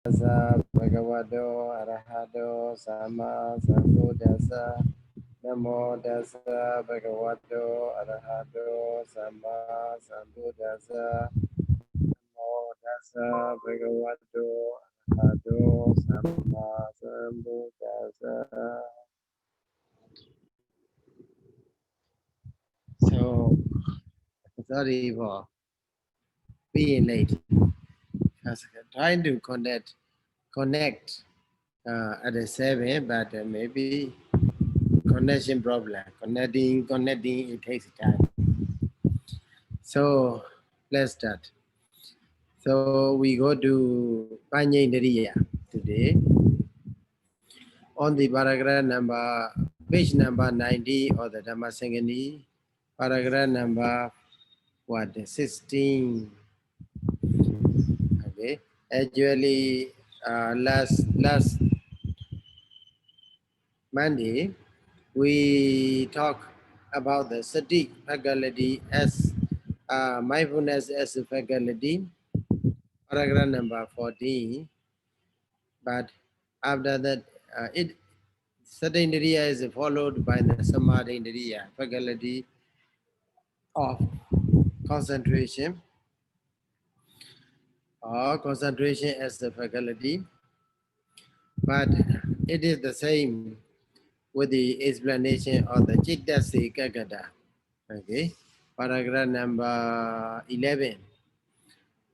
Tassa Bhagavato Arahato Sama Sambuddhassa. Namo Tassa Bhagavato Arahato Sama Sambuddhassa. Namo Tassa Bhagavato Arahato Sama Sambuddhassa. So, sorry for being late. Because trying to connect at the 7, but maybe connection problem. Connecting, it takes time. So let's start. So we go to Panyendriya today. On the paragraph number, page number 90 of the Dhammasaṅgaṇī, paragraph number 16. Okay. Actually, last Monday, we talk about the sati faculty as mindfulness as a faculty, paragraph number 14. But after that, it sati indriya is followed by the samadhi indriya, faculty of concentration, or concentration as the faculty. But it is the same with the explanation of the Chittasi Kakata. Okay, paragraph number 11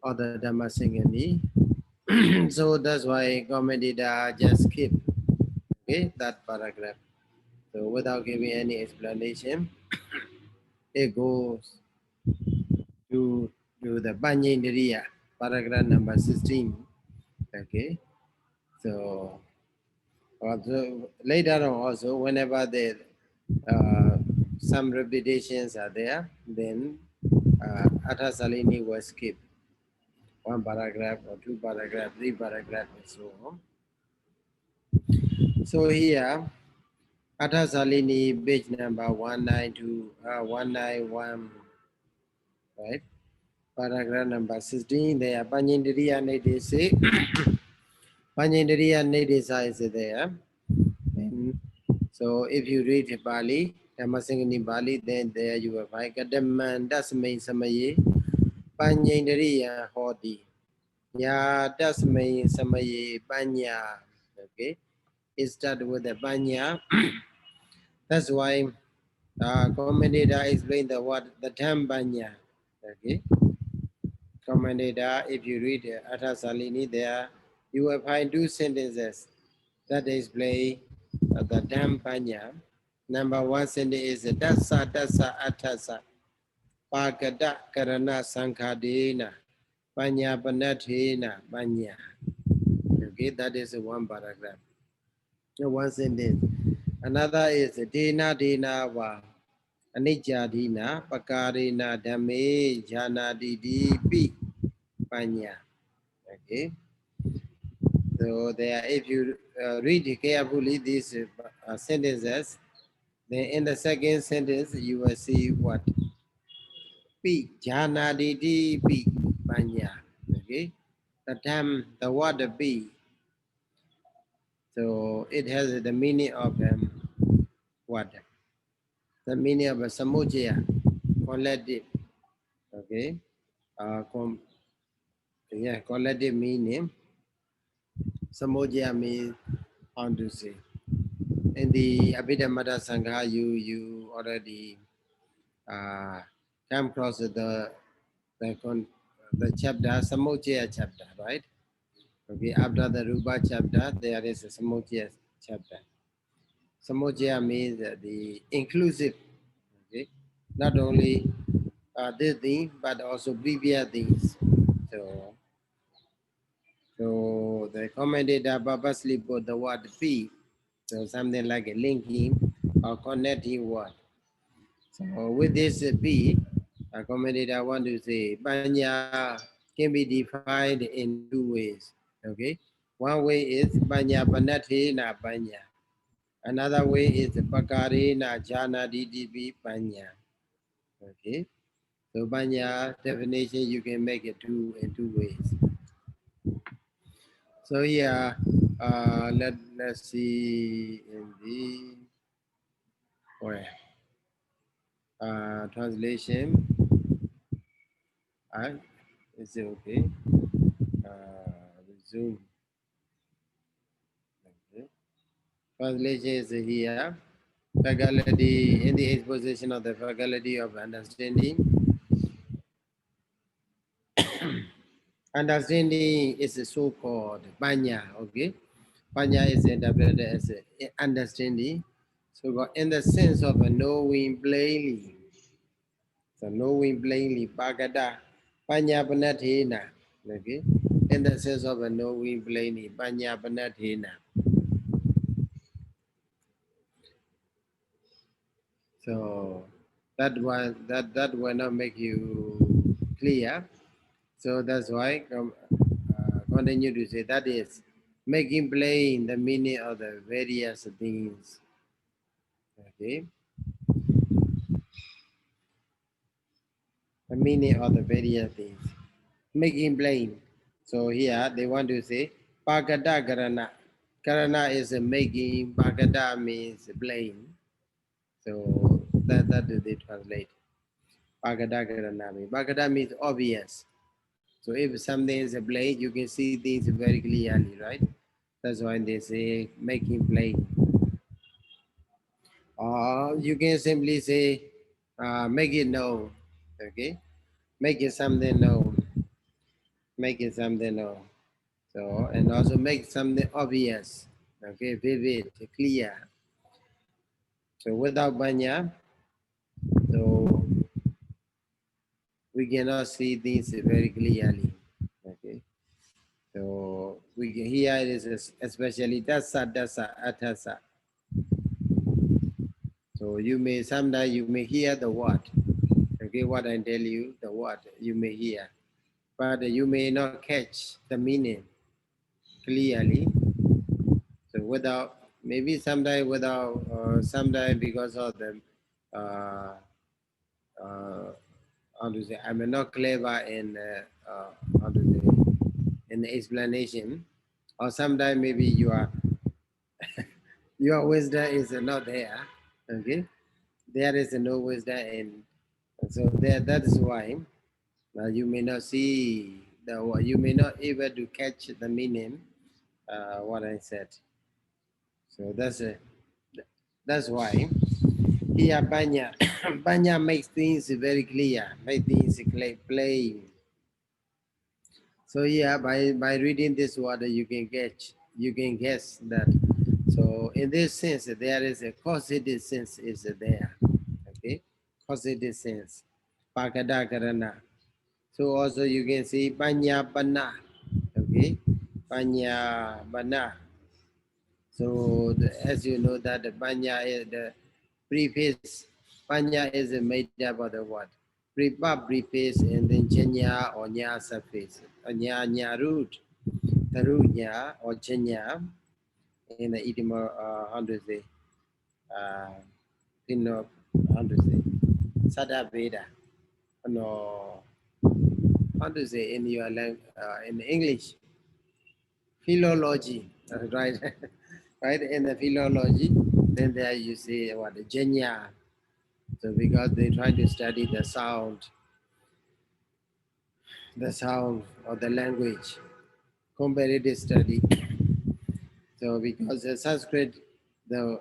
of the Dhammasaṅgaṇī. So that's why commentator just skip, okay, that paragraph. So without giving any explanation, it goes to the Panyendriya, paragraph number 16. Okay, so also, later on also, whenever there some repetitions are there, then Atha Salini will skip one paragraph or two paragraph, three paragraph, and so on. So here, Atha Salini, page number 191, right? Paragraph number 16, there, Panyendriya Nidesi, Panyendriya Nidesa is there. And so if you read Bali, Dhammasaṅgaṇī Bali, then there you will find Kadaman Dasmain Samaye, Panyendriya Hodi. Ya Dasmain Samaye Panya. Okay, it starts with the Panya. That's why commentator explained the word, the term Panya. Okay, commentator, if you read Atha Salini there, you will find two sentences that explain the term Panya. Number one sentence is Dasa Atasa Pagada Karana Sankadena Panya Panathena Panya. Okay, that is one paragraph. One sentence. Another is Dena Va Anicca Dina Pakarena Dhame Jana Didi Pi Panya. Okay. So there, if you read carefully these sentences, then in the second sentence you will see what? Pi, jhana didi pi, panya. Okay, the term, the word pi. So it has the meaning of what? The meaning of a samujaya, collective. Okay, collective meaning. Samujaya means, how to say? In the Abhidhamma Sangha, you already come across the chapter, Samujaya chapter, right? Okay, after the Rupa chapter, there is a Samujaya chapter. Samujaya means the inclusive, okay? Not only this thing, but also previous things. So the commentator purposely put the word P, so something like a linking or connecting word. So with this P, a commentator want to say, Panya can be defined in two ways. Okay, one way is Panya Panate na Panya. Another way is Pakare na Jana DDB Panya. Okay, so Panya definition you can make it in two ways. So here, let's see in the where translation. Is it okay? Resume. Okay. Translation is here. Faculty in the exposition of the faculty of understanding. Understanding is a so-called panya. Okay, panya is interpreted as understanding. So in the sense of a knowing plainly. So knowing plainly, Bhagada, Panya Panathena. Okay? In the sense of a knowing plainly, Panya Panathena. So that will not make you clear. So that's why continue to say that is making plain the meaning of the various things. Okay, the meaning of the various things, making plain. So here they want to say Bhagada Karana. Karana is a making. Bhagada means plain. So that they translate. Bhagada Karana means. Bhagada means obvious. So if something is a plain, you can see things very clearly, right? That's why they say making plain. Or you can simply say make it known. Okay, make it something known. Make it something known. So and also make something obvious. Okay, vivid, clear. So without banya, so we cannot see things very clearly. Okay. So we can, here it is especially dasa atasa. So you may sometimes you may hear the word. Okay, what I tell you, the word you may hear, but you may not catch the meaning clearly. So without maybe sometimes without sometimes because of the uh, uh, how to say I'm not clever in how to say in the explanation, or sometimes maybe your wisdom is not there. Okay, there is no wisdom, and so that is why you may not see you may not able to catch the meaning what I said. So that's why here banya banya makes things very clear, make things plain. So yeah, by reading this word, you can guess that. So in this sense, there is a causative sense is there. Okay, causative sense, pakadakarana. So also you can see panya bana. Okay, panya bana. So as you know that the panya is the preface. Panya is made up of the word. Pripa preface and then chenya or nya surface. Nya root. The root nya or chenya in the idiom how to say in how to say Sada Veda. No, how to say in your in English philology, right? Right in the philology, then there you see what the genya. So because they try to study the sound of the language, comparative study. So because the Sanskrit, the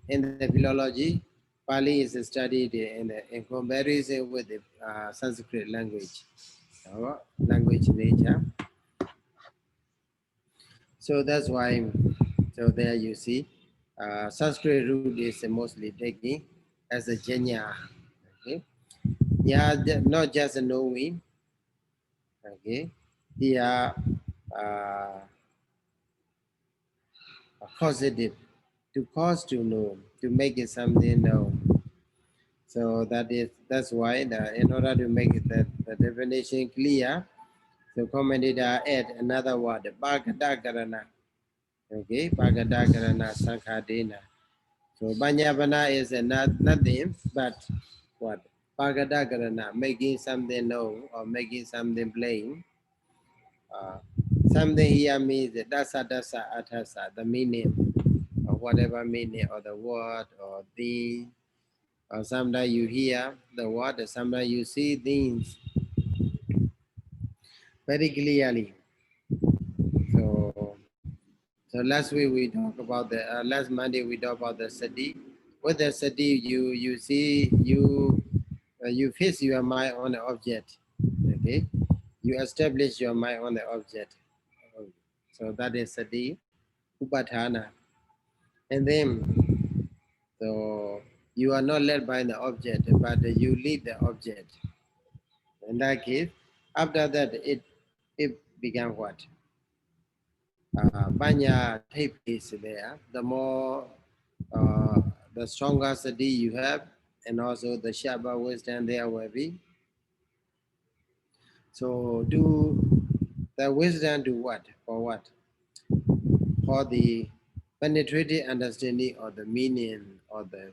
in the philology, Pali is studied in comparison with the Sanskrit language, language nature. So that's why. So there you see, Sanskrit root is mostly taking as a genya. Okay, yeah, not just a knowing. Okay, here uh, causative to cause to know to make it something known. So that's why in order to make the definition clear, the commentator add another word, Bhagadakarana. Okay, Bhagadakarana Sankhadena. So Banyavana is nothing but what? Bhagadakarana, making something known or making something plain. Something here means dasa atasa, the meaning or whatever meaning of the word or thing. Or sometimes you hear the word, sometimes you see things very clearly. So, so last week we talked about the last Monday we talked about the sati. With the sati, you see you fix your mind on the object. Okay, you establish your mind on the object. So that is sati, upatana, and then so you are not led by the object, but you lead the object. In that case, after that, it began what? Banya take place there. The more, uh, the stronger sati you have, and also the sharper wisdom there will be. So do the wisdom do what? For what? For the penetrating understanding of the meaning of the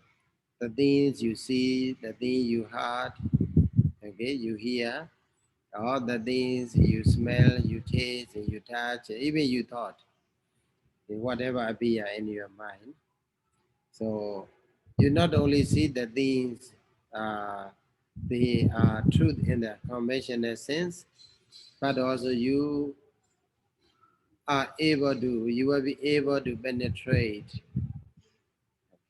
things you see, the things you heard, okay, you hear, all the things you smell, you taste, and you touch, even you thought, whatever appear in your mind. So you not only see the things, uh, the truth in the conventional sense, but also you will be able to penetrate,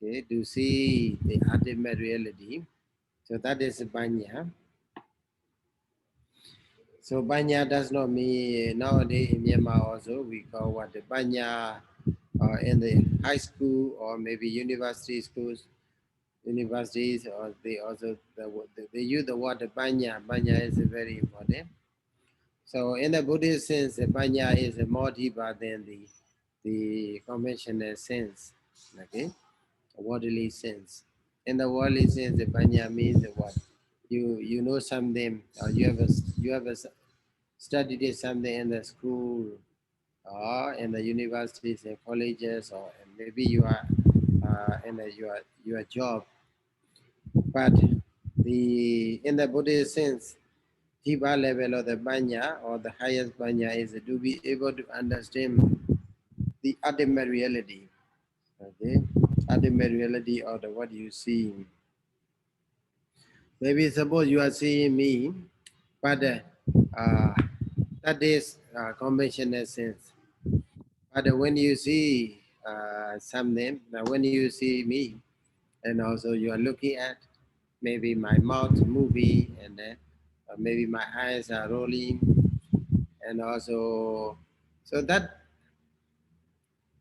okay, to see the ultimate reality. So that is banya. So banya does not mean nowadays in Myanmar also we call what the banya in the high school or maybe university schools, universities, or they also they use the word banya. Banya is very important. So in the Buddhist sense, the banya is more deeper than the conventional sense, okay, worldly sense. In the worldly sense, the banya means what? You know something, or you have a studied something in the school or in the universities and colleges, or maybe you are in your job. But the in the Buddhist sense, deeper level of the banya or the highest banya is to be able to understand the ultimate reality. Okay, ultimate reality of the what you see. Maybe suppose you are seeing me, but that is conventional sense. But when you see something, when you see me, and also you are looking at maybe my mouth moving, and maybe my eyes are rolling, and also so that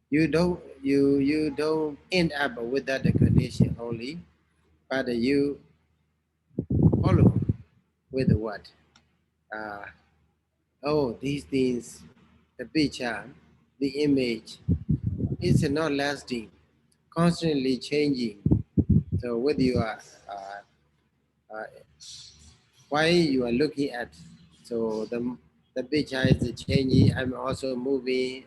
you don't end up with that condition only, but you follow with what? Uh, oh, these things, the picture, the image, is not lasting, constantly changing. So whether you are uh, why you are looking at, so the picture is changing. I'm also moving,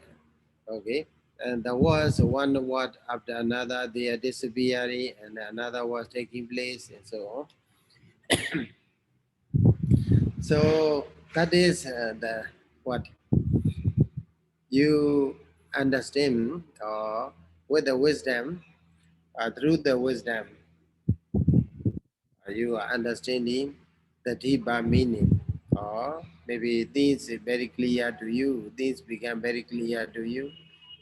okay, and the words one word after another they are disappearing, and another was taking place, and so on. So that is the what you understand, or with the wisdom, through the wisdom, you are understanding the deeper meaning, or maybe things is very clear to you, things become very clear to you,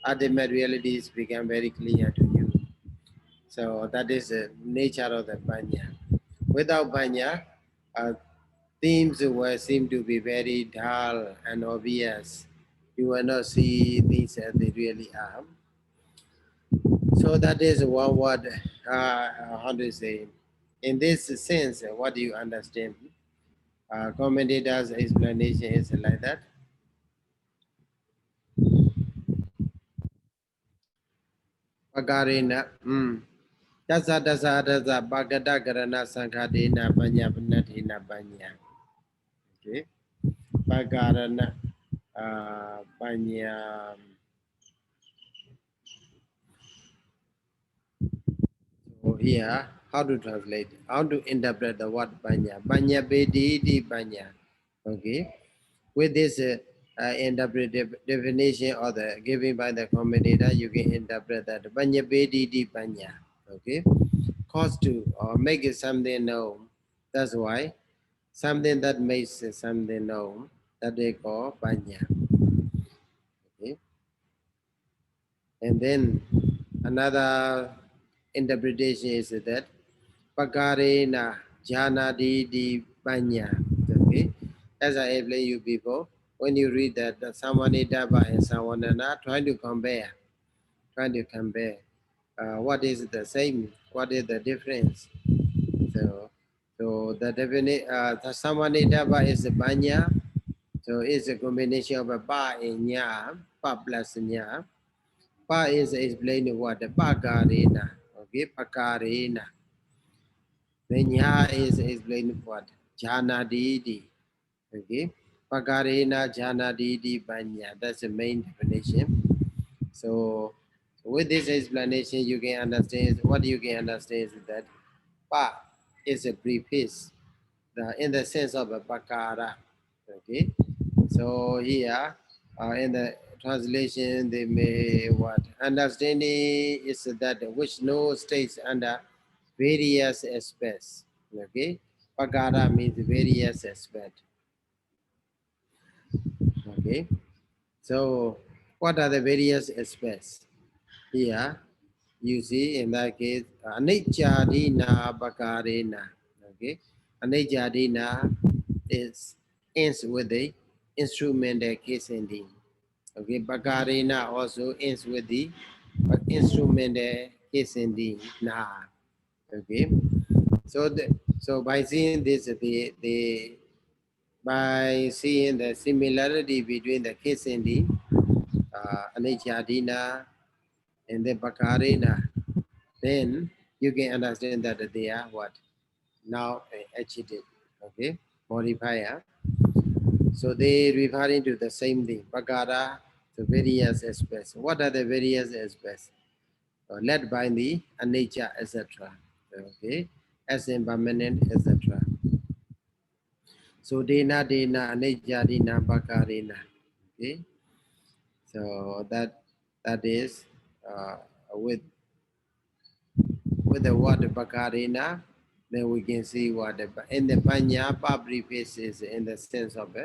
ultimate realities become very clear to you. So that is the nature of the banya. Without banya, things will seem to be very dull and obvious. You will not see things as they really are. So that is one word, how to say, in this sense, what do you understand? Commentator's explanation is like that. Pagarena, dasa bhagata karana sankadena banya panatina banya. Okay, pagarana banya. So here, how to translate? How to interpret the word banya? Banya bedi di banya. Okay, with this interpretive definition or the given by the commentator, you can interpret that Panya Bedidi Panya. Okay, cause to or make it something known. That's why something that makes something known that they call Panya. Okay, and then another interpretation is that Pakarena Jana di Panya. Okay, as I explained you before, when you read that Samani Daba and Sawanana, trying to compare what is the same, what is the difference. So, so the definite Samani Daba is a Panya. So it's a combination of a pa and nya, pa plus nya. Pa is explaining what the pakarena. Okay, pakarena. Then nya is explaining what jana didi. Okay, pakarena jana didi banya. That's the main definition. So with this explanation, you can understand what you can understand is that pa is a preface, in the sense of a pakara. Okay, so here in the translation they may what understanding is that which no states under various aspects. Okay, pakara means various aspects. Okay, so what are the various aspects? Here you see in that case anicca pakarena. Okay, anicca is ends with the instrumental case ending. Okay, pakarena also ends with the instrumental case ending na. Okay, so so by seeing this, by seeing the similarity between the case ending, anicca and the pakarena, then you can understand that they are what now achieved. Okay, modifier. So they referring to the same thing. Pagara, the various aspects. What are the various aspects? Led by the nature, etc. Okay, as impermanent, etc. So dena nature dena pakarena. Okay, so that is uh, with the word pakarena. Then we can see what in the panya pa preface is in the sense of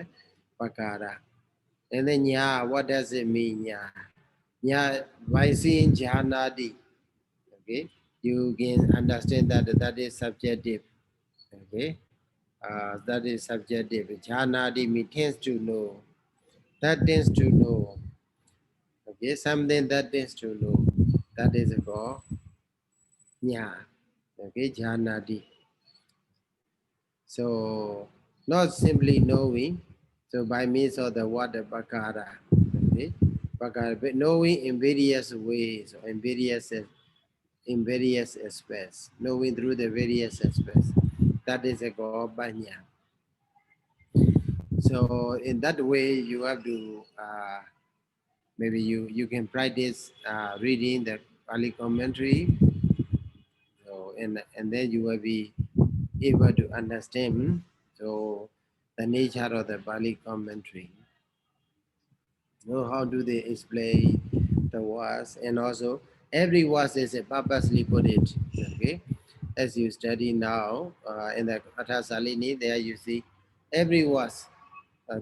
pakara. And then nya, what does it mean nya? Nya, by seeing jhanadi, okay, you can understand that that is subjective. Okay, that is subjective. Jhanadi means tends to know. That tends to know. Okay, something that tends to know. That is called nya. Okay, jhanadi. So not simply knowing. So by means of the word bakara. Okay, bakara, but knowing in various ways or in various aspects, knowing through the various aspects. That is a called banya. So in that way, you have to maybe you can practice reading the Pali commentary. So and then you will be able to understand so the nature of the Pali commentary. Know how do they explain the words, and also every word is purposely put it. Okay, as you study now in the Katha Salini, there you see every word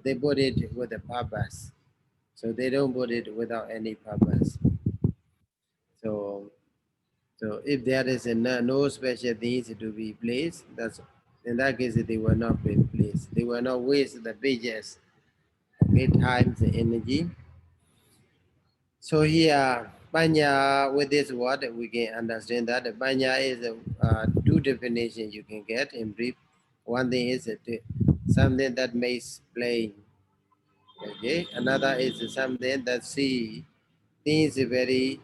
they put it with a purpose, so they don't put it without any purpose. So so if there is no special things to be placed, that's in that case they will not be placed. They will not waste the pages, okay, times the energy. So here, Banya, with this word, we can understand that Banya is two definitions you can get in brief. One thing is something that makes plain. Okay, another is something that see things very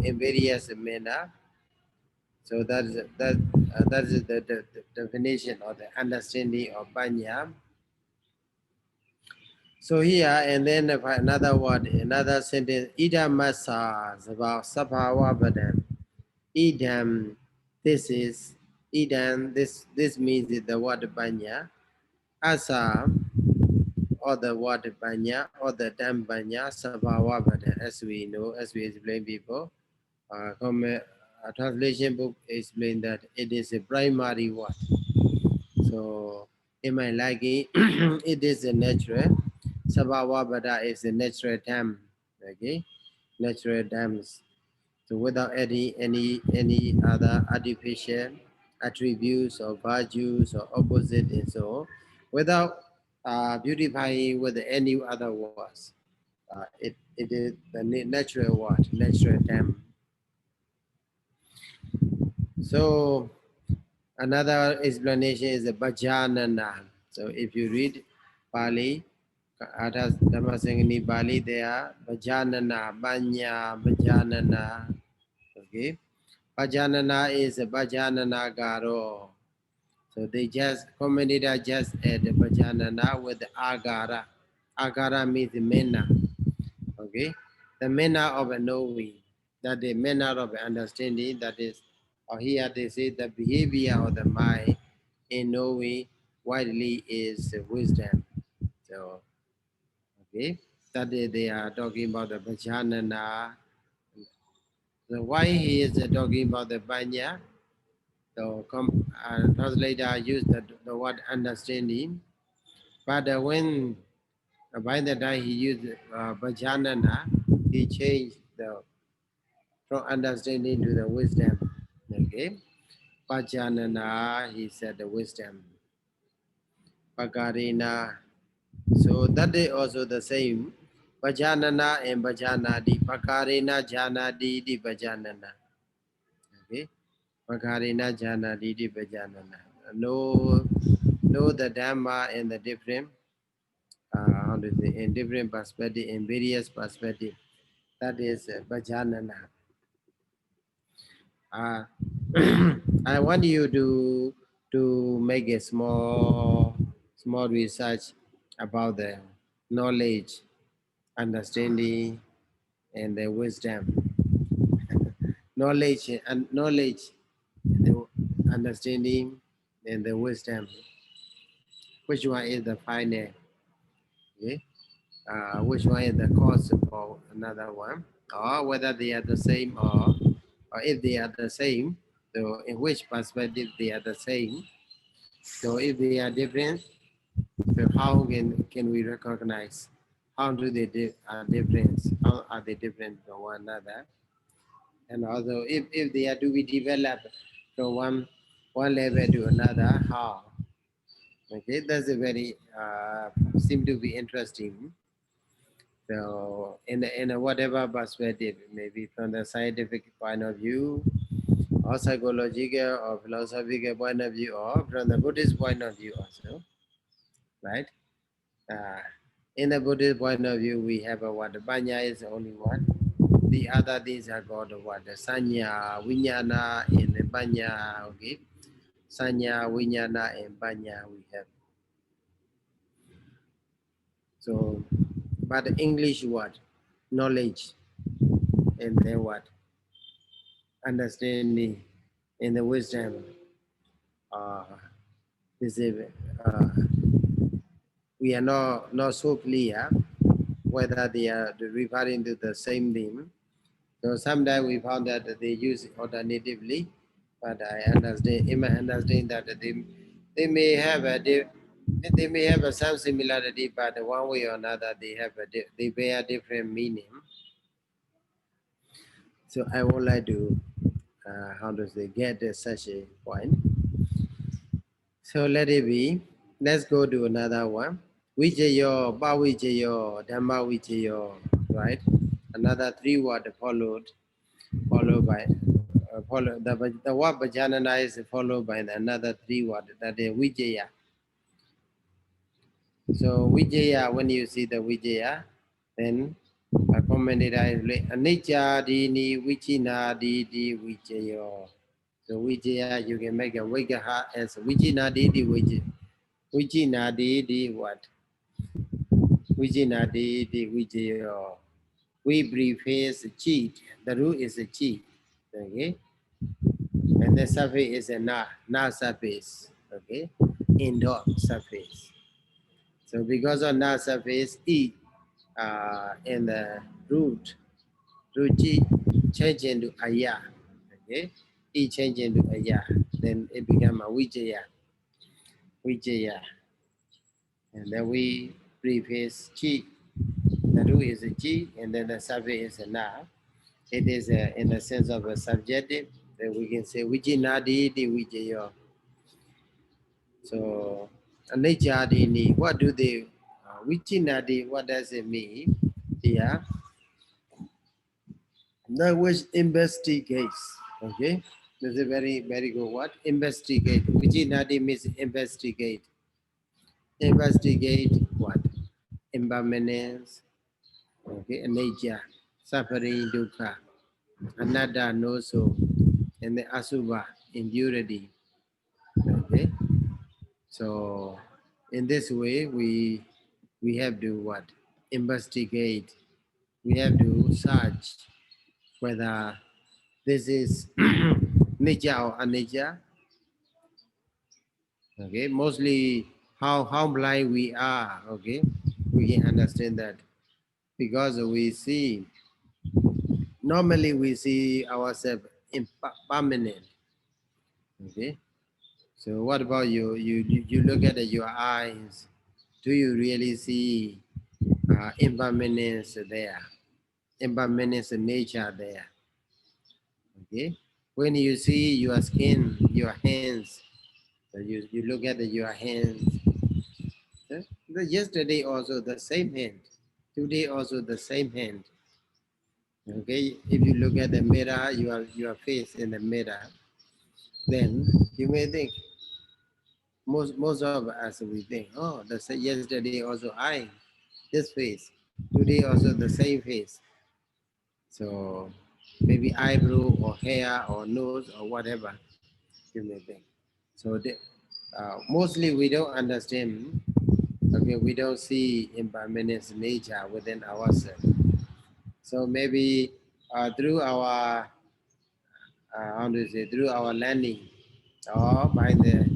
in various manner. So that is the definition or the understanding of Banya. So here and then another word, another sentence, idamasa is about sabhawa badam. Idam, this is idam. This means the word banya. Asa, or the word banya, or the term banya, sabhawa bada, as we know, as we explained before. A translation book explain that it is a primary word. So, in my liking, it is a natural. Sabhawa bada is a natural term. Okay, natural terms. So without any other artificial attributes or virtues or opposite and so on, without beautifying with any other words. It is the natural word, natural term. So another explanation is the Bhajanana. So if you read Pali, Atas Dhammasaṅgaṇī Pali, there are Bhajanana, Banya, Bhajanana. Okay. Bhajanana is a Bhajanana Garo. So they just, commentator just add the Bhajanana with the Agara. Agara means the manner. Okay. The manner of a knowing. That the manner of understanding, that is, or here they say the behavior of the mind in knowing widely is wisdom. So, okay. That is, they are talking about the Bhajanana. So why he is talking about the Banya? So translator use the word understanding, but when by the time he used Bhajanana, he changed the from understanding to the wisdom. Okay, Bhajanana, he said the wisdom. Pakarina, so that is also the same. Bhajanana and Bhajanadi. Pakarina Janadi di Bhajanana. Okay, Pakarina Janadi di Bhajanana. Know the Dhamma in the different, how to say, in different perspective, in various perspective. That is Bhajanana. Uh, I want you to make a small research about the knowledge, understanding, and the wisdom. Knowledge, the understanding, and the wisdom. Which one is the final? Okay? Which one is the cause for another one, or whether they are the same, or if they are the same, so in which perspective they are the same. So if they are different, so how can we recognize? How do they are different? How are they different from one another? And also, if they are to be developed from one level to another, how? Okay, that's a very seem to be interesting. So in a whatever perspective, maybe from the scientific point of view, or psychological or philosophical point of view, or from the Buddhist point of view also, right? Uh, in the Buddhist point of view, we have a what? Banya is only one. The other things are called what? The Sanya, Vinyana, and the Banya. Okay, Sanya, Vinyana, and Banya we have. So, but the English word, knowledge, and then what? Understanding, and the wisdom. Uh, is we are not so clear whether they are referring to the same thing. So sometimes we found that they use it alternatively, but I understand, in my understanding that they may have they may have some similarity, but one way or another they have they bear different meaning. So I would like to how to say get such a point. So let it be. Let's go to another one. Vijayo, Bavijayo, Dhamma Vijayo, right? Another three word followed by the word Bhajanana is followed by another three word, that is Vijaya. So Vijaya, when you see the Vijaya, then a commentator is like Anicca Dini Vichina Didi Vijayo. So Vijaya, you can make a Vigaha as Vichina Didi Vijaya. Vichina Didi what? Vichina Didi Vijayo. We preface cheat. The root is a cheat. Okay. And the surface is a na surface. Okay. Indoor surface. So because of na surface, E in the root chi change into aya. Okay, E change into aya, then it become a vijaya, and then we preface chi. The root is a chi, and then the surface is a na. It is in the sense of a subjective. Then we can say vijinadi di vijaya. So anijadini, what do they? Vijinadi, what does it mean? Yeah, that which investigates. Okay, this is a very good word. Investigate. Vijinadi means investigate. Investigate what? Impermanence. Okay, nature, suffering, dukkha, anatta, no so, and the asubha, impurity. Okay, so in this way we have to what? Investigate. We have to search whether this is nature or anicca. Okay, mostly how blind we are. Okay, we can understand that because we see normally we see ourselves impermanent. Okay, so what about you? You look at your eyes. Do you really see impermanence there? Impermanence nature there. Okay, when you see your skin, your hands, so you look at your hands. Yesterday also the same hand. Today also the same hand. Okay, if you look at the mirror, your face in the mirror, then you may think most of us we think, oh, yesterday also I this face, today also the same face. So maybe eyebrow or hair or nose or whatever you may think. So mostly we don't understand. Okay, we don't see impermanence nature within ourselves. So maybe through our how to say, through our learning or by the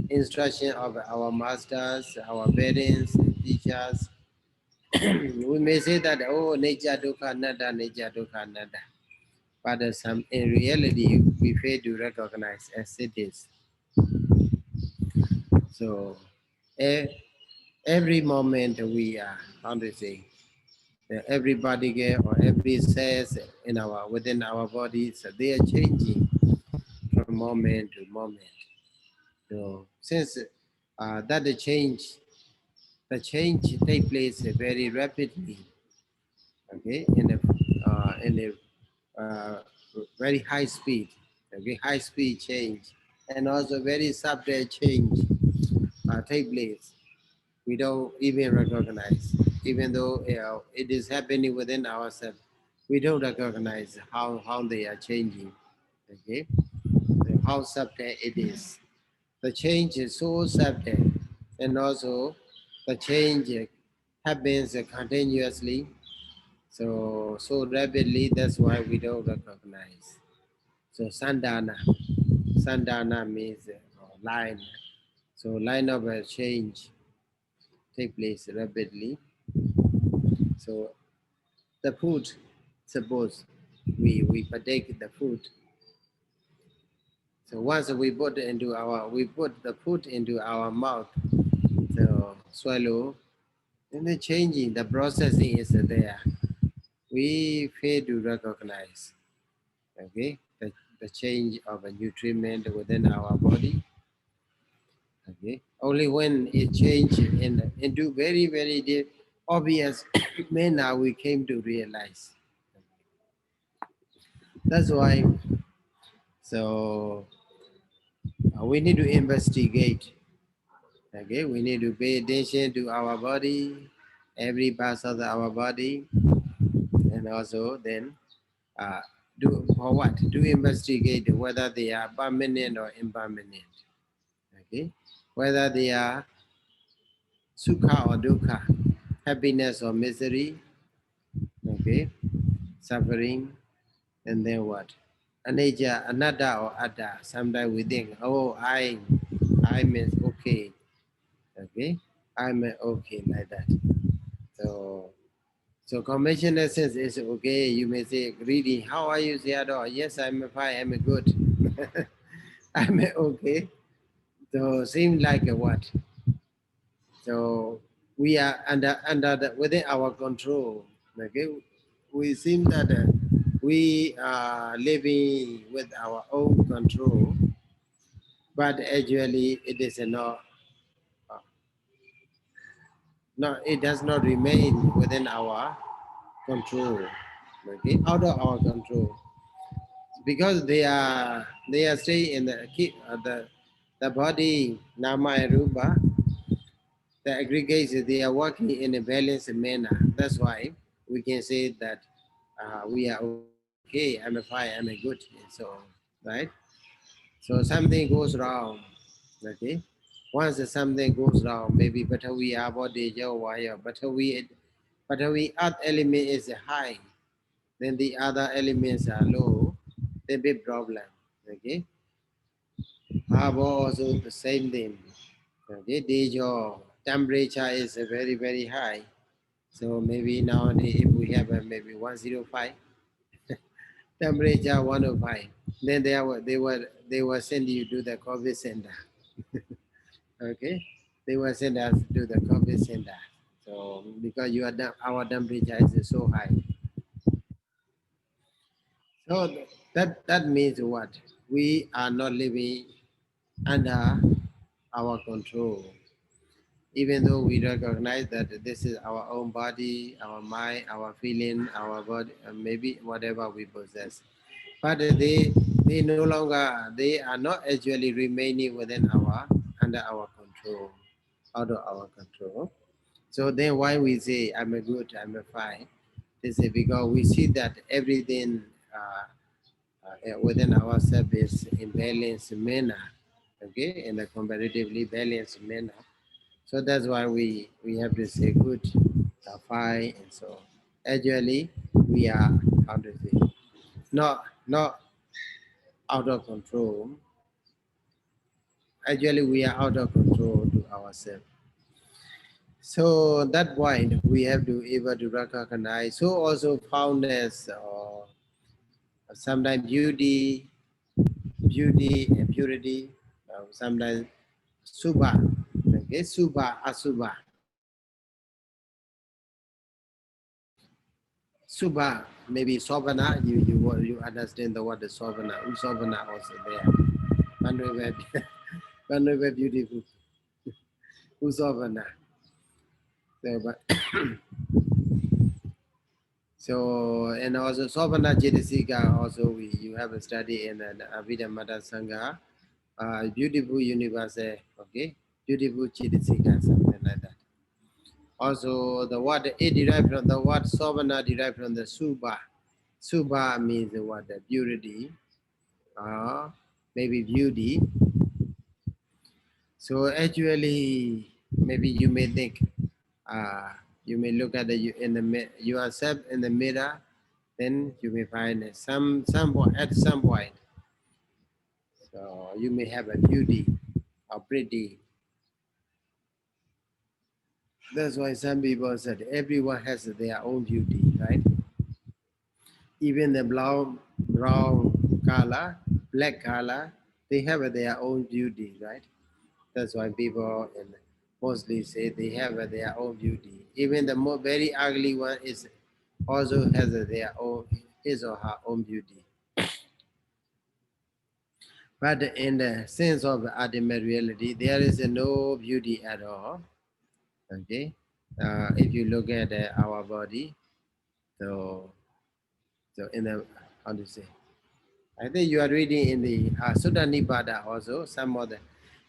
instruction of our masters, our parents, teachers, we may say that, oh, nature dukkha anatta, nature dukkha anatta. But in reality, we fail to recognize as it is. So every moment we are, how to say, every body or every cells in our within our bodies, they are changing from moment to moment. So since that the change take place very rapidly, okay, in a very high speed, okay, high speed change, and also very subtle change take place. We don't even recognize, even though it is happening within ourselves. We don't recognize how they are changing, okay, so how subtle it is. The change is so subtle, and also the change happens continuously, so rapidly. That's why we don't recognize. So sandana means line. So line of a change take place rapidly. So the food, suppose we partake the food. So once we put the food into our mouth, so swallow, and the changing, the processing is there. We fail to recognize, okay, the change of a nutriment within our body. Okay, only when it changed into very obvious manner we came to realize. That's why. So we need to investigate. Okay, we need to pay attention to our body, every part of our body, and also then uh, do for what? To investigate whether they are permanent or impermanent. Okay, whether they are sukha or dukkha, happiness or misery. Okay, suffering, and then what? Anicca, anatta or atta. Sometimes we think, oh, I means okay. Okay. I'm okay like that. So, so conventional sense is okay. You may say reading. How are you, Sayadaw? Yes, I'm fine. I'm good. I'm okay. So seem like a what? So we are under within our control. Okay, we seem that we are living with our own control, but actually it is not. Uh, no, it does not remain within our control. Okay, out of our control because they are staying in the body nama and rupa, the aggregates, they are working in a balanced manner. That's why we can say that we are okay, I'm a fine, I'm a good, and so on, right? So something goes wrong, okay? Once something goes wrong, maybe better we are body, but we earth element is high, then the other elements are low, the big problem, okay? Harbor also the same thing, okay? Your temperature is very, very high. So maybe nowadays if we have maybe 105, temperature 105, then they were send you to the COVID center. Okay, they were send us to the COVID center. So because our temperature is so high, so that means what? We are not living under our control. Even though we recognize that this is our own body, our mind, our feeling, our body, maybe whatever we possess. But they no longer, they are not actually remaining within under our control, out of our control. So then why we say I'm a good, I'm a fine? They say because we see that everything within ourselves is in balanced manner, okay, in a comparatively balanced manner. So that's why we have to say good, fine, and so on. Actually, we are, how to say, not out of control. Actually, we are out of control to ourselves. So that point we have to able to recognize. So also foundness or sometimes beauty and purity, sometimes subha, okay, subha, asubha. Subha, maybe Sovana, you understand the word Sovana, Usovana also there. Manwe Manwe beautiful, Usovana. So, and also Sovana Jedisika also you have a study in Avida Sangha, beautiful universe, okay, beautiful Jedisika, something like that. Also the word it derived from the word Sovana derived from the Subha. Subha means the word beauty, uh, maybe beauty. So actually, maybe you may think, uh, you may look at yourself in the mirror, then you may find at some point. So you may have a beauty, a pretty. That's why some people said everyone has their own beauty, right? Even the brown color, black color, they have their own beauty, right? That's why people mostly say they have their own beauty. Even the more very ugly one is also has their own his or her own beauty. But in the sense of ultimate reality, there is no beauty at all. Okay, if you look at our body, so in the how to say, I think you are reading in the Sutta Nibbana also. Some of the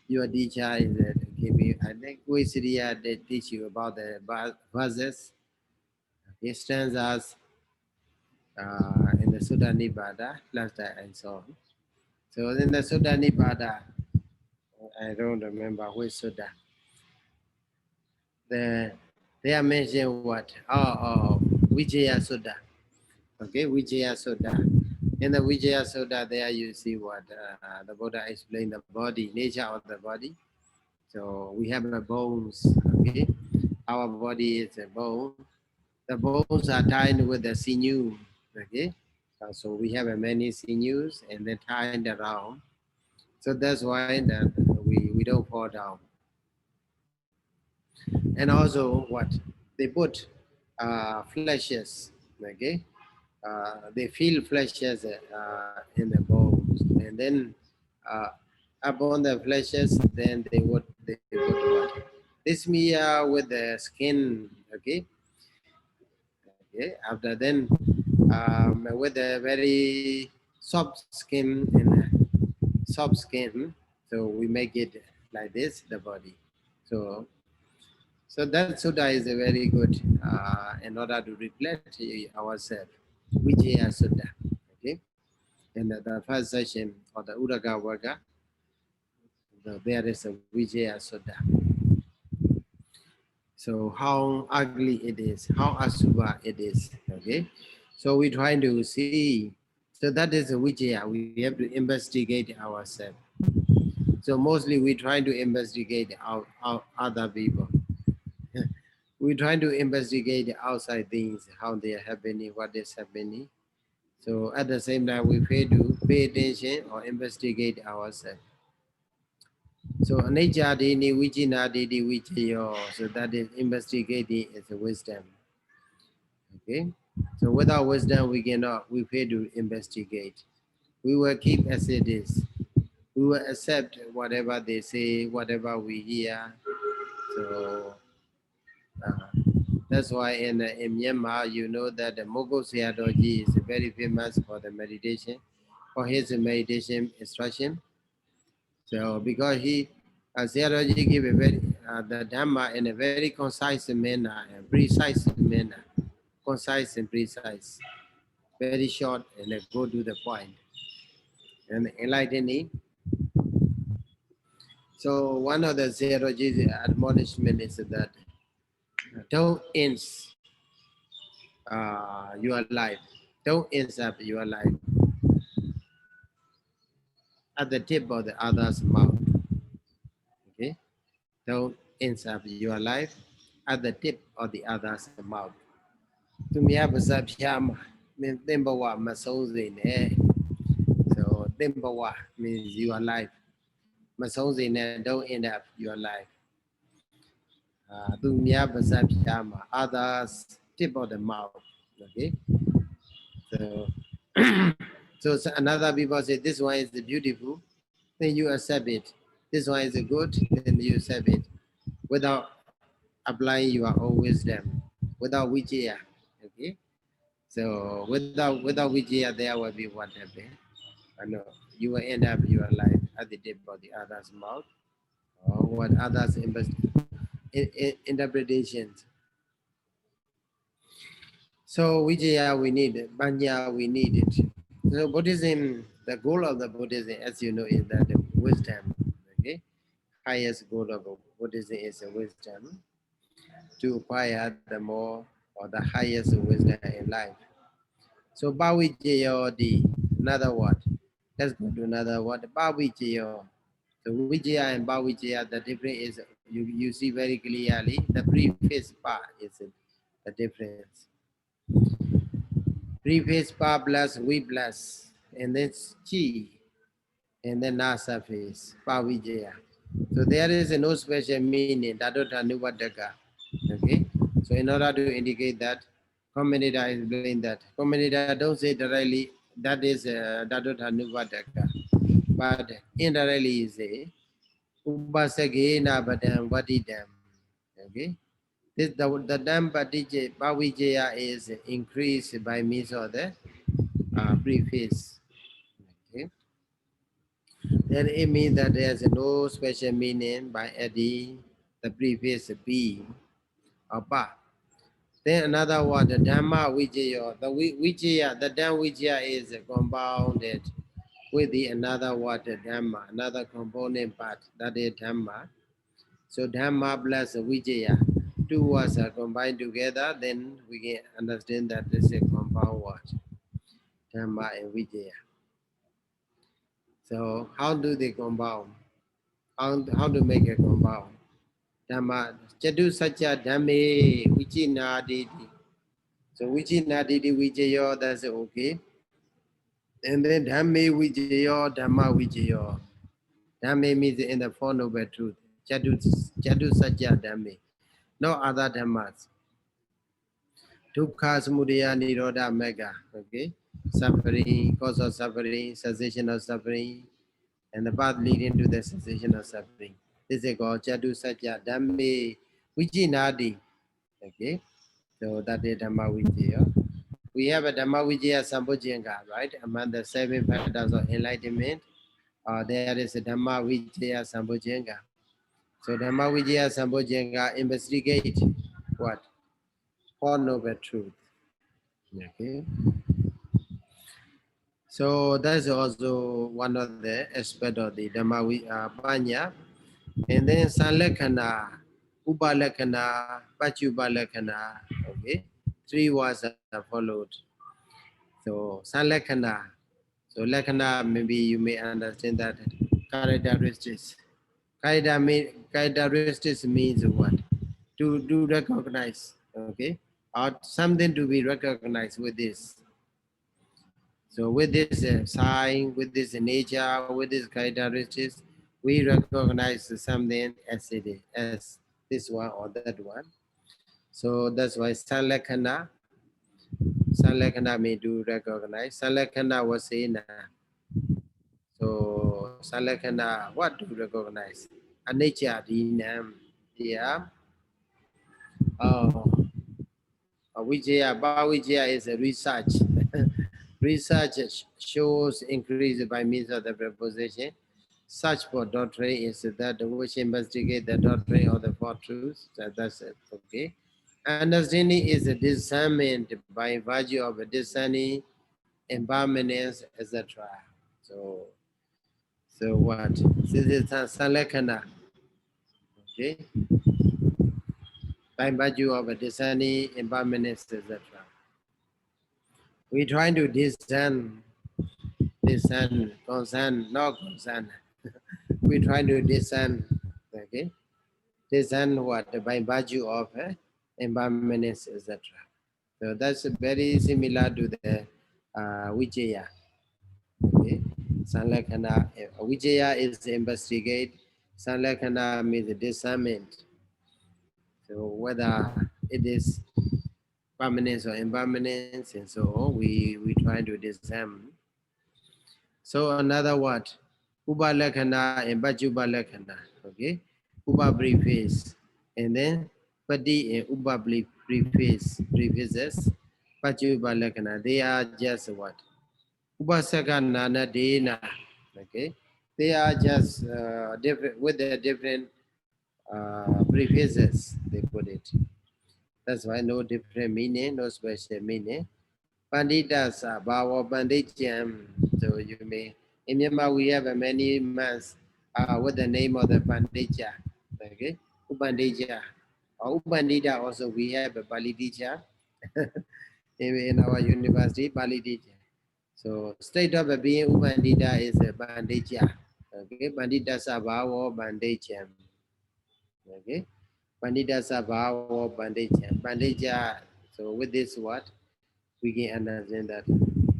your teacher is give you, I think Wisriya they teach you about the verses, the stanzas in the Sutta Nibbana, last time and so on. So in the Sutta Nibbana, I don't remember which Sutta. The, they are mentioned what? Vijaya Sutta. Okay, Vijaya Sutta. In the Vijaya Sutta, there you see what the Buddha explained the body, nature of the body. So we have a bones, okay? Our body is a bone. The bones are tied with the sinew, okay? So we have a many sinews and they tied around. So that's why that we don't fall down. And also what? They put fleshes, okay? They feel fleshes in the bones. And then uh, upon the fleshes, then they put what? They smear with the skin, okay? Okay. After then, with a very soft skin and soft skin, so we make it like this, the body. So, so that Sutta is a very good in order to reflect ourselves. Vijaya Sutta. Okay. In the first session of the Udaga Vaga, there is a Vijaya Sutta. So how ugly it is, how asuba it is. Okay. So we're trying to see. So that is a Vijaya. We have to investigate ourselves. So mostly we try to investigate our other people. We try to investigate outside things, how they are happening, what is happening. So at the same time, we fail to pay attention or investigate ourselves. So anicca dini vijina didi vijayo. So that is investigating is a wisdom. Okay. So without wisdom, we fail to investigate. We will keep as it is. We will accept whatever they say, whatever we hear. So uh, that's why in Myanmar, you know that the Mogo Sayadaw is very famous for the meditation, for his meditation instruction. So because Sayadaw give a very the Dhamma in a very concise manner and precise manner, concise and precise, very short and go to the point and enlightening. So one of the Sayadaw's admonishment is that don't end your life. Don't end up your life at the tip of the other's mouth. Okay? Don't end up your life at the tip of the other's mouth. To me, I was up here, Timbawa, Masozin, eh? So, Timbawa means your life. Masozin, don't end up your life. To me, I was up here, others tip of the mouth. Okay? So, so another people say this one is beautiful, then you accept it. This one is good, then you accept it without applying your own wisdom, without vijaya. Okay, so without vijaya, there will be what happened. I know you will end up your life at the tip of the other's mouth, or what others interpretations. So vijaya we need it, banya we need it. So Buddhism, the goal of the Buddhism, as you know, is that the wisdom. Okay, highest goal of Buddhism is a wisdom to acquire the more or the highest wisdom in life. So Bhavijayo di, another word. Let's go to another word. Bhavijayo. So Vijaya and Bhavijayo, the difference is you see very clearly. The preface part is the difference. Preface part plus we plus, and then chi, and then nasa face, Bhavijayo. So there is no special meaning. Dadota Nuvataka. Okay. So in order to indicate that, commentator explain that. Commentator don't say directly that is Dadota Nuvataka. But indirectly you say Upasagena Badam Vadidam. Okay. This the dam Bhavijaya is increased by means of the preface. Okay. Then it means that there's no special meaning by adding the preface B or ba. Then another word, the Dhamma Vijaya. The Vijaya, the Dhamma Vijaya is compounded with the another word, the Dhamma, another component part, that is Dhamma. So Dhamma plus Vijaya. Two words are combined together, then we can understand that this is a compound word, Dhamma and Vijaya. So how do they compound? how to make a compound. Dhamma, Chadu Satya Dhamme, Vijinadidi. So Vijinadidi Vijayo, that's okay. And then Dhamme Vijayo, Dhamma Vijayo. Dhamme means in the form of a truth. Chadu Satya Dhamme. No other Dhammas. Dukkha Samudaya Nirodha Mega. Okay. Suffering, cause of suffering, cessation of suffering, and the path leading to the cessation of suffering. This is called Chadu Satya Dhamme Vijinadi. Okay. So that is Dhamma Vijaya. We have a Dhamma Vijaya Sambhojanga, right? Among the 7 factors of enlightenment, there is a Dhamma Vijaya Sambhojanga. So Dhamma Vijaya Sambhojanga investigate what? Four noble truth. Okay. So that's also one of the aspects of the Dhamma Panya. And then Sanlekana, Upalekana, Pachupalekana. Okay. 3 words are followed. So Sanlekana. So Lekana, maybe you may understand that characteristics. Characteristics means what? To recognize, okay? Or something to be recognized with this. So with this sign, with this nature, with this characteristics, we recognize something as it is, as this one or that one. So that's why Sanlekana means to recognize. Sanlekana was saying, so Sanlekana, what to recognize? A nature, yeah. Oh, Bhavijaya is a research. Research shows increase by means of the preposition. Search for doctrine is that which investigate the doctrine of the four truths. That's it. Okay. Understanding is a discernment by virtue of a discerning, impermanence, etc. So, so what? This is Salakana. Okay. By virtue of a discerning, impermanence, etc. We try to concern, not concern. We try to discern, okay? Discern what? By virtue of impermanence, etc. So that's very similar to the Vijaya. Okay? Sanlekana, Vijaya is investigate, Sanlekana means discernment. So whether it is permanence or impermanence and so on, we try to discern. So another word, Ubalakana and Bajubalakana. Okay, Uba preface, and then Padi and Uba prefaces, Bajubalakana. They are just what? Ubasaka Nana Dena. Okay, they are just different with the different prefaces. They put it. That's why no different meaning, no special meaning. Panditas are Bawa Panditjam. So you may, in Myanmar we have many months with the name of the Panditja. Okay, Upandija. Or Upandita also we have a Pali teacher in our university, Pali teacher. So state of being Upandita is a Panditja. Okay, Pandita Sabawa Panditjam. Okay, Pandita Sabawa Panditjam. Panditja. So with this what? We can understand that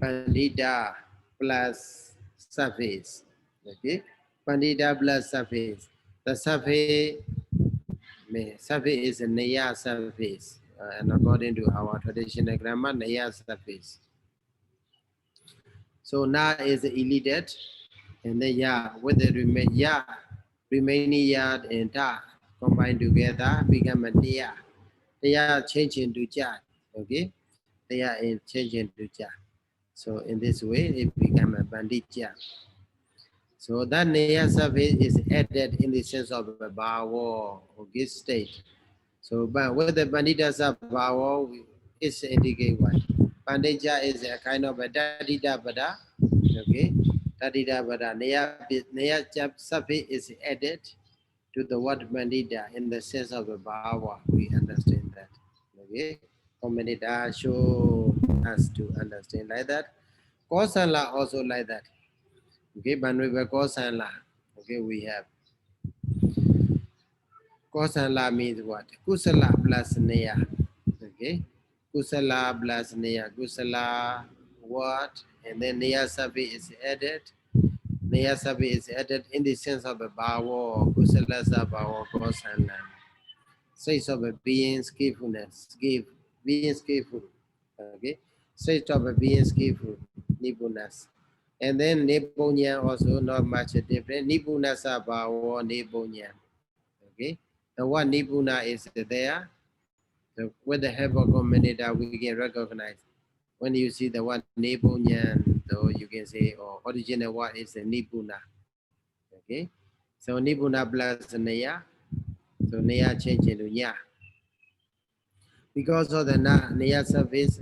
Pandita plus surface. Okay, Pandita plus surface. The surface is a Naya surface, and according to our traditional grammar, Naya surface. So Na is elided, and then Ya with the remaining Ya and Ta combined together become a Naya. They are changed into Ja. Okay, they are changed into Ja. So in this way, it become a banditya. So that Naya surface is added in the sense of a bawa or good state. So but with the bandita bawa is indicate what? Banditya is a kind of a dadida bada. Okay. Dadida bada. Naya surface is added to the word bandita in the sense of a bawa. We understand that. Okay. Commentator show us to understand like that. Kosanla also like that. Okay, Banriva Kosanla. Okay, we have. Kosala means what? Kusala plus neya. Okay. Kusala plus neya. Kusala what? And then neya sabi is added. Neya sabi is added in the sense of a bawa or kusala sabawa kosala. State of a being skillfulness. Being skillful. Okay. State of a being skillful. Nipunas. And then nipunya also not much different. Nipunasa bawa nipunya. Okay. The word nipuna is there. So with the help of commentator, we can recognize when you see the word nipuna, so you can say, oh, original word is a nipuna. Okay. So nipuna plus naya. So naya change into nya. Because of the naya surface,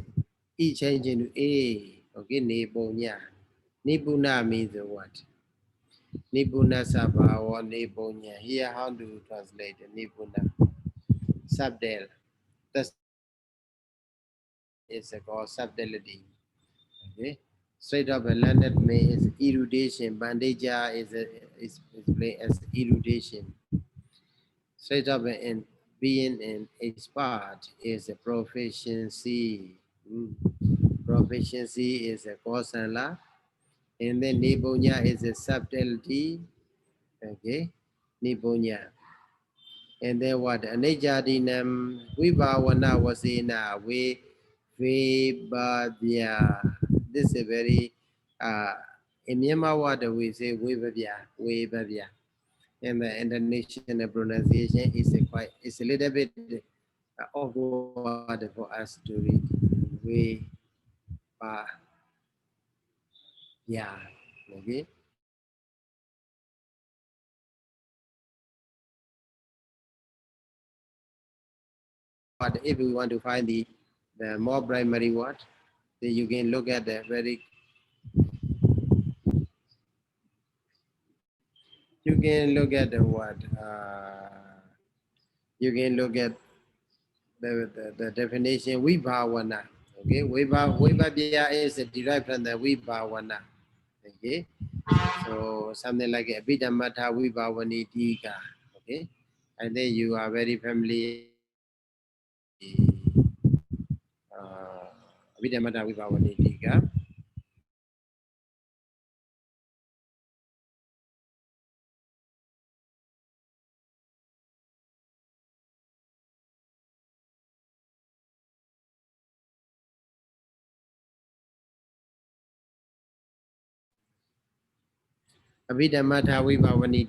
it change into a. Okay, nipunya. Nipuna means what? Nipuna saba or nipunya. Here, how do you translate nipuna? Subdel. The is called subtlety. Okay. Straight up a landed may is erudition. Bandeja is played as erudition. Straight up and being an expert is a proficiency. Mm. Proficiency is a kosala. And then nipunya is a subtlety. Okay. Nipunya. And then what? Anejadinam vibhawana wasena vibhavya. This is a very in Myanmar word we say vibhavya. And the Indonesian pronunciation is a quite it's a little bit awkward for us to read. Yeah. Okay. But if we want to find the more primary word, then you can look at the very you can look at the what you can look at the definition vibhavana. Okay, vibhavya is derived from the vibhavana. Okay, so something like abhidhammatha vibhavani tika. Okay, and then you are very familiar abhidhammatha vibhavani tika. Abhidhammatha vibhavani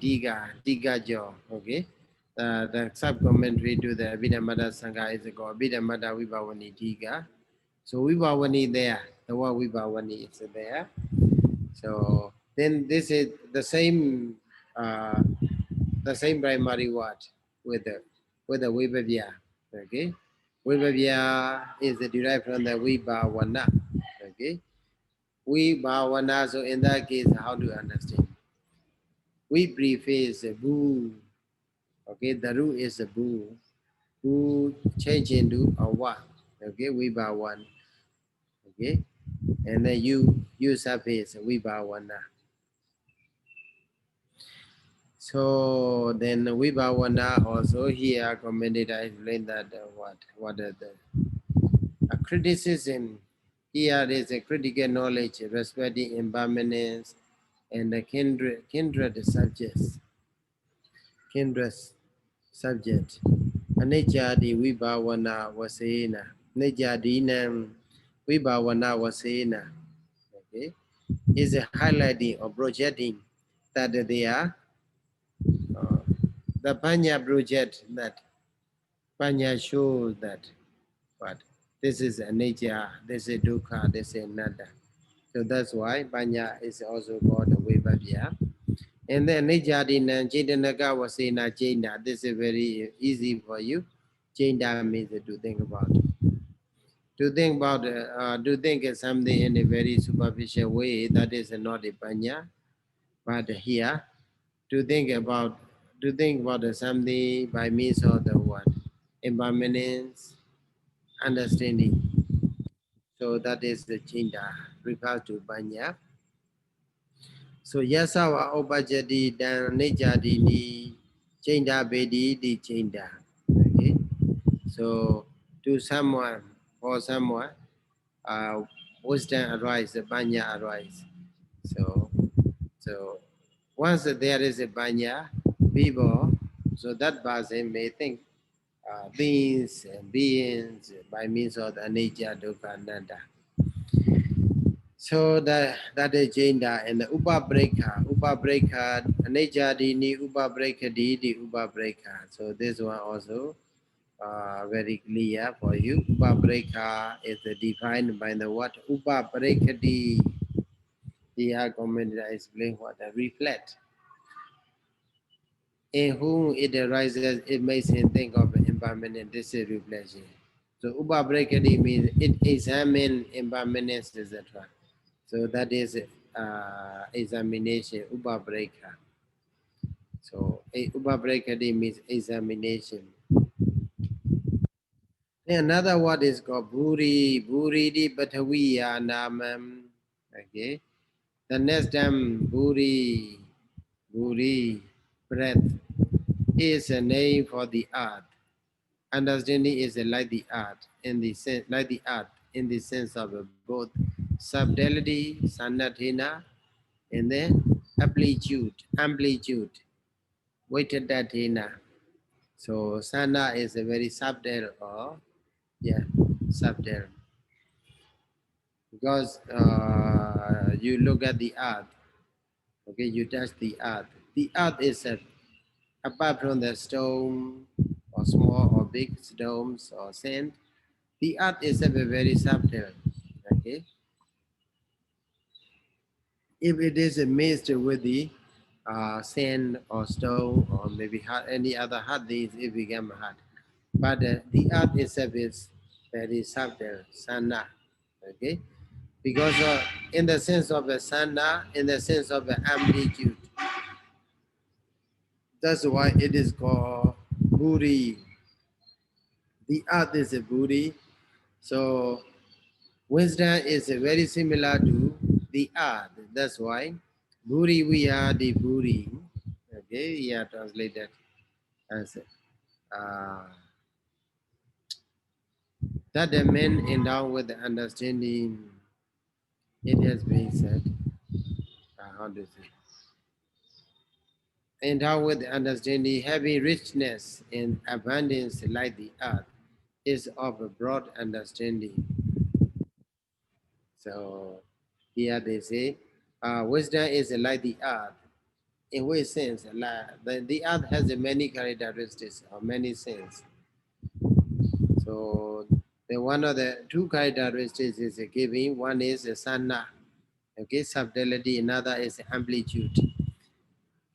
tika jo. Okay. The sub-commentary to the Abhidhammatha Sangha is called Abhidhammatha Vibhavani Tika. So Vibhavani there, the word Vibhavani is there. So then this is uh, the same primary word with the Vibhavya. Okay, Vibhavya is derived from the Vibhavana. Okay, Vibhavana. So in that case, how do you understand? We preface a boo. Okay, the root is a boo. Who change into a one. Okay, Vibhavana. Okay, and then you use surface Vibhavana. So then Vibhavana also here commented, I explained that what are the criticism. Here is a critical knowledge respecting impermanence and the kindred subjects. Kindred subject. Anejadi Vibhavana Vasena. Nejadinam Vibhavana Vasena. Okay, is a highlighting or projecting that they are uh, the Panya project that Panya shows that what this is a nature, this is dukkha, this is nada. So that's why Panya is also called the Vibhavya. And then Nijadina Chetanaka Vasena Chaina. This is very easy for you. Chaina means to think about. To think something in a very superficial way, that is not a Panya. But here, to think about something by means of the what impermanence understanding, so that is the chinda refers to banya. So yasawa opajati dan nejadini Chainda Bedi di Chainda. Okay. So to someone or someone, uh, wisdom arise, the banya arise. So so once there is a banya, people, so that person may think beings and beings by means of the nature dukkha nanda. So that is Jainda and the Upa Breka, nature dini Upa Breka di Upa Breka. So this one also very clear for you. Upa Breka is defined by the word Upa Breka di. Here commented I explain what I reflect. In whom it arises, it makes him think of impermanent. This is reflection. So Upa Breka di means it examines impermanence, etc. So that is examination, upabreka. So upabreka means examination. Then another word is called buri, buri di bataviya namam. Okay. The next time buri, buri, breath is a name for the earth. Understanding is like the earth in the sense, like the earth in the sense of both subtlety, sanathena, and then amplitude, weighted datina. So sana is a very subtle or subtle because you look at the earth, okay, you touch the earth. The earth is apart from the stone or small or big stones or sand, the earth is a very subtle, okay. If it is mixed with the sand or stone or maybe any other hard things, it become hard. But the earth itself is very subtle, sana, okay? Because in the sense of the sana, in the sense of the amplitude, that's why it is called buri. The earth is a buri, so wisdom is very similar to the earth. That's why buri we are the buri. Okay, yeah, translate that as uh, that the men endowed with the understanding. It has been said, how do you say? Endowed with the understanding, having richness and abundance like the earth, is of a broad understanding. So here they say, wisdom is like the earth. In which sense? The earth has many characteristics or many sense. So the one of the two characteristics is giving. One is sana, okay, subtlety. Another is amplitude.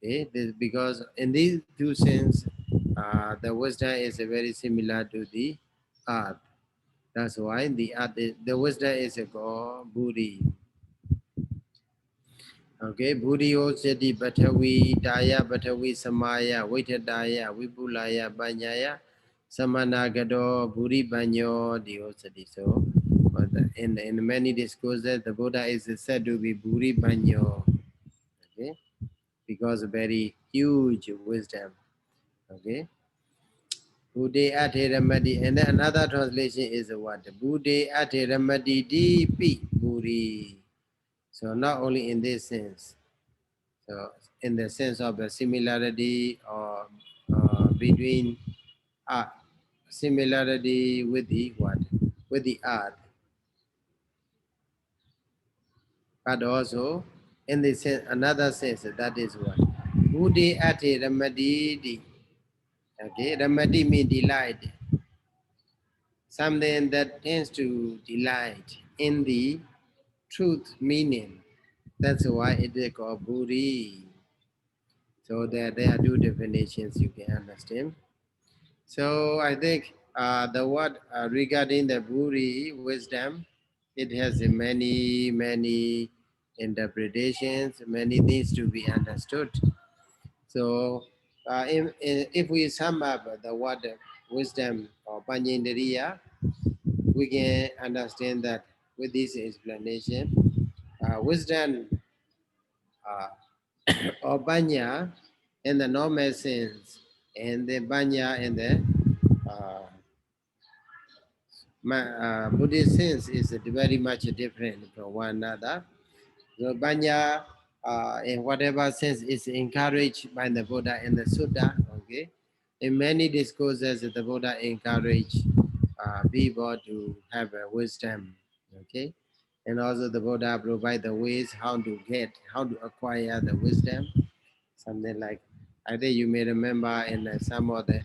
Okay, because in these two sense, the wisdom is very similar to the earth. That's why the earth, the wisdom is called buddhi. Okay, buddhi osati batavi daya batavi samaya vitadaya vipulaya banyaya samanagado buddhi banyo diosati. So, in many discourses, the Buddha is said to be buddhi banyo. Okay, because very huge wisdom. Okay. Bude ate ramadi. And then another translation is what? Bude ate ramadi di pi buri. So not only in this sense. So in the sense of the similarity or between art, similarity with the what? With the art. But also in the sense, another sense that is what? Bude ate ramadi di. Okay, ramadi means delight. Something that tends to delight in the truth meaning. That's why it is called Buddhi. So there are two definitions you can understand. So I think the word regarding the Buddhi wisdom, it has many interpretations, many things to be understood. So if we sum up the word wisdom or Panyendriya, we can understand that with this explanation, wisdom or banya in the normal sense. and the Banya and the Buddhist sense is very much different from one another. So Banya, in whatever sense, is encouraged by the Buddha in the Sutta. Okay, in many discourses, the Buddha encouraged people to have a wisdom. Okay, and also the Buddha provide the ways how to acquire the wisdom. Something like, I think you may remember in some of the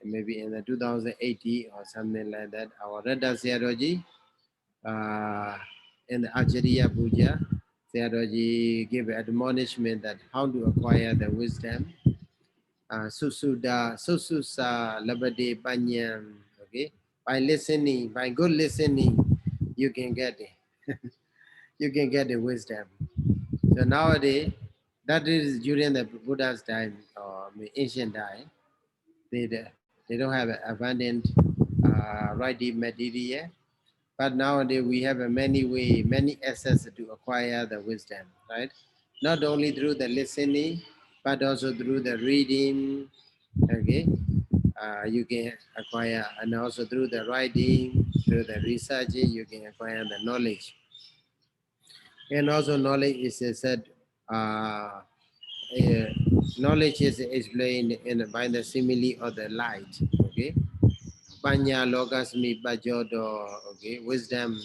maybe in the 2080 or something like that, our Radha Sayadaw uh, in the Acharya Puja, Sayadaw gave admonishment that how to acquire the wisdom. Sususa Labade Panyan. Okay, by listening, by good listening, you can get it. You can get the wisdom. So nowadays, that is during the Buddha's time or ancient time. They don't have abundant right deep material. But nowadays we have a many way, many access to acquire the wisdom, right? Not only through the listening, but also through the reading. Okay, you can acquire, and also through the writing, through the researching, you can acquire the knowledge. And also knowledge is said. Uh, uh, Knowledge is explained in by the simile of the light. Okay, Panya logasmi bajodo. Okay, wisdom.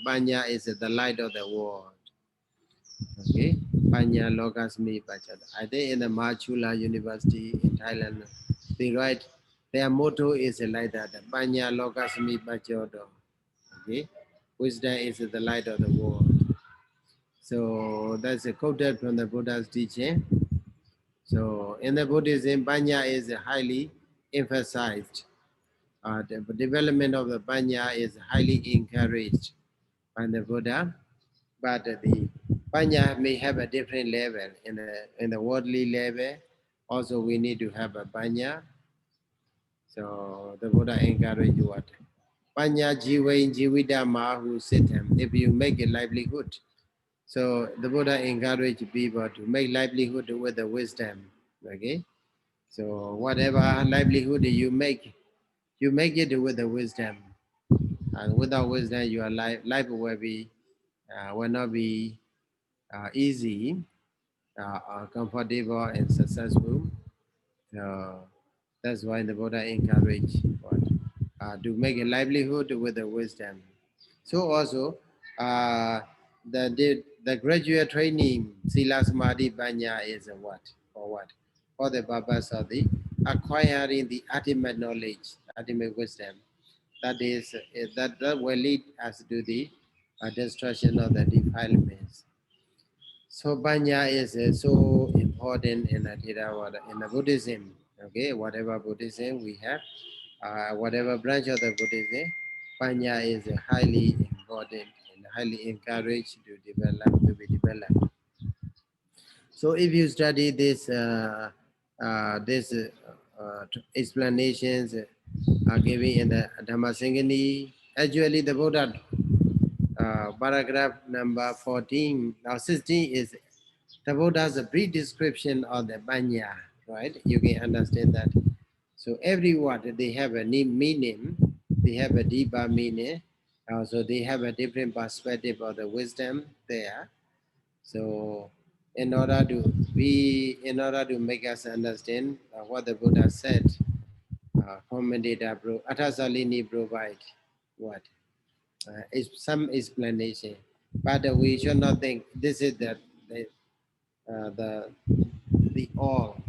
Panya is the light of the world. Okay, Panya logasmi bajodo. I think in the Machula University in Thailand, they write their motto is like that. Panya logasmi bajodo. Okay, wisdom is the light of the world. So that's a quoted from the Buddha's teaching. So in the Buddhism, Panya is highly emphasized. The development of the Panya is highly encouraged by the Buddha, but the Panya may have a different level. In the worldly level, also we need to have a Panya. So the Buddha encouraged what? Panya jivain jividama who sitam, if you make a livelihood. So the Buddha encouraged people to make livelihood with the wisdom. Okay? So whatever livelihood you make it with the wisdom. And without wisdom, your life will not be easy, comfortable, and successful. So that's why the Buddha encouraged what to make a livelihood with the wisdom. So also, the graduate training Sila Samadhi Panya is a what? For what? For the purpose of the acquiring the ultimate knowledge, ultimate wisdom. That will lead us to the destruction of the defilements. So Panya is so important in the Theravada, in the Buddhism. Okay, whatever Buddhism we have, whatever branch of the Buddhism, Panya is highly important and highly encouraged to be developed. So if you study this explanations are given in the Dhammasaṅgaṇī, actually the Buddha paragraph number 14 or 16 is the Buddha's a brief description of the Panya, right? You can understand that. So every word they have a meaning, they have a deeper meaning. Also, they have a different perspective of the wisdom there. So, in order to make us understand what the Buddha said, commentator Athasalini provide what is some explanation, but we should not think this is the uh, the the all.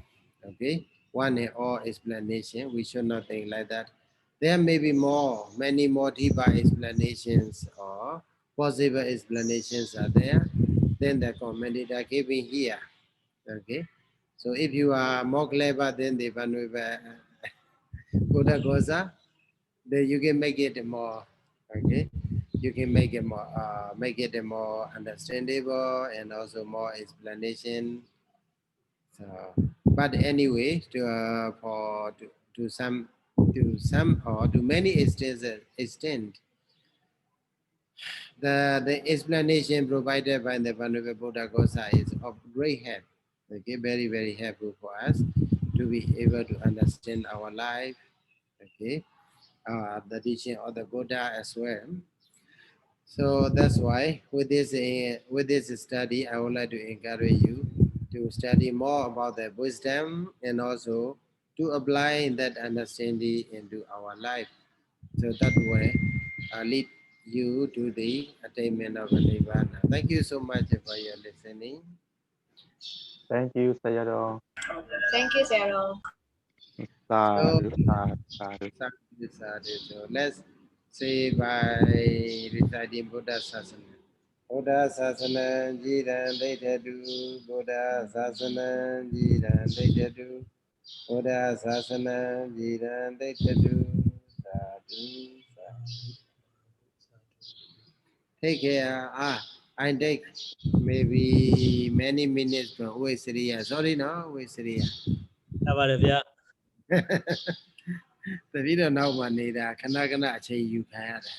Okay, one and all explanation. We should not think like that. There may be many more deeper explanations or possible explanations are there than the commentator giving here. Okay, so if you are more clever than the Venerable Buddha Gosa, then you can make it more. Okay, you can make it more understandable and also more explanation. So, but anyway, to some or to many extent, the explanation provided by the Venerable Buddha Gosa is of great help. Okay, very helpful for us to be able to understand our life. Okay, the teaching of the Buddha as well. So that's why with this study, I would like to encourage you to study more about the wisdom and also to apply that understanding into our life. So that way, lead you to the attainment of nirvana. Thank you so much for your listening. Thank you, Sayadaw. Thank you, Sayadaw. So, Sadhu, sadhu, sadhu. so let's say by reciting Buddha Sasana. Buddha Sasana Jiran Daitadu, Buddha Sasana Jiran Daitadu, Buddha Sasana Jiran Daitadu, Sadhu, Sadhu. Take care. I take maybe many minutes from Uesriya. Sorry, no, Uesriya. ရပါတယ်ဗျာ တပည့်တော်နောက်မှနေတာခဏခဏအချိန်ယူခံရတယ်